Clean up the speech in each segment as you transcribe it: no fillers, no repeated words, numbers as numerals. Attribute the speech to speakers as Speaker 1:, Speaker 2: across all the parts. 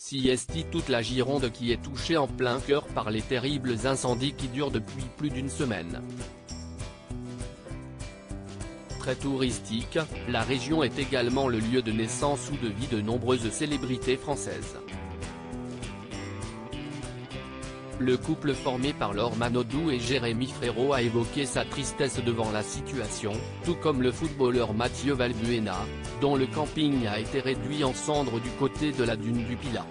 Speaker 1: Siesti toute la Gironde qui est touchée en plein cœur par les terribles incendies qui durent depuis plus d'une semaine. Très touristique, la région est également le lieu de naissance ou de vie de nombreuses célébrités françaises. Le couple formé par Laure Manodou et Jérémy Frérot a évoqué sa tristesse devant la situation, tout comme le footballeur Mathieu Valbuena, dont le camping a été réduit en cendres du côté de la dune du Pilat.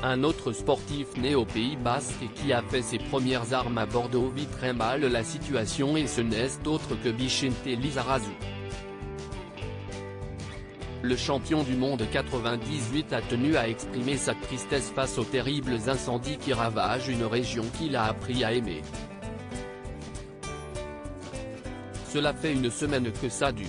Speaker 1: Un autre sportif né au Pays Basque et qui a fait ses premières armes à Bordeaux vit très mal la situation et ce n'est autre que Vicente Lizarazu. Le champion du monde 98 a tenu à exprimer sa tristesse face aux terribles incendies qui ravagent une région qu'il a appris à aimer. Cela fait une semaine que ça dure.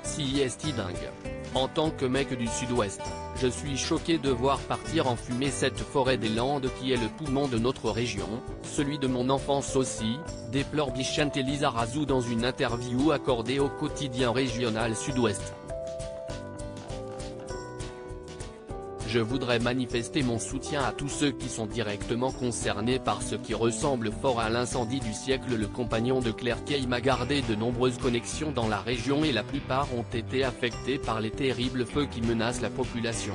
Speaker 1: Siesti dingue. En tant que mec du Sud-Ouest, je suis choqué de voir partir en fumée cette forêt des Landes qui est le poumon de notre région, celui de mon enfance aussi, déplore Vicente Lizarazu dans une interview accordée au quotidien régional Sud-Ouest. Je voudrais manifester mon soutien à tous ceux qui sont directement concernés par ce qui ressemble fort à l'incendie du siècle. Le compagnon de Claire Kay m'a gardé de nombreuses connexions dans la région et la plupart ont été affectés par les terribles feux qui menacent la population.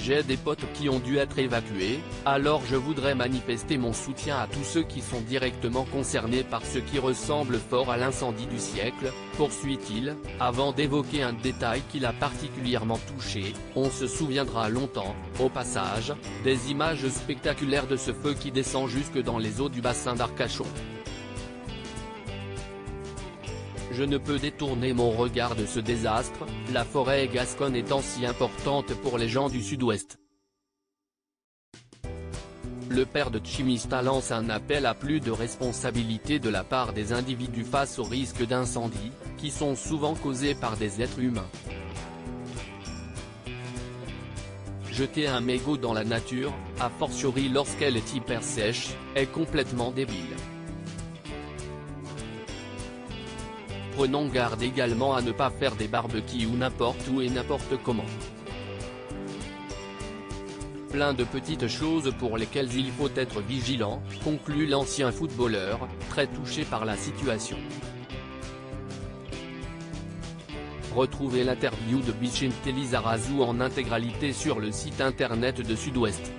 Speaker 1: J'ai des potes qui ont dû être évacués, alors je voudrais manifester mon soutien à tous ceux qui sont directement concernés par ce qui ressemble fort à l'incendie du siècle, poursuit-il, avant d'évoquer un détail qui l'a particulièrement touché. On se souviendra longtemps, au passage, des images spectaculaires de ce feu qui descend jusque dans les eaux du bassin d'Arcachon. Je ne peux détourner mon regard de ce désastre, la forêt gasconne étant si importante pour les gens du Sud-Ouest. Le père de Chimista lance un appel à plus de responsabilité de la part des individus face aux risques d'incendie, qui sont souvent causés par des êtres humains. Jeter un mégot dans la nature, a fortiori lorsqu'elle est hyper sèche, est complètement débile. Prenons garde également à ne pas faire des barbecues ou n'importe où et n'importe comment. Plein de petites choses pour lesquelles il faut être vigilant, conclut l'ancien footballeur, très touché par la situation. Retrouvez l'interview de Vicente Lizarazu en intégralité sur le site internet de Sud-Ouest.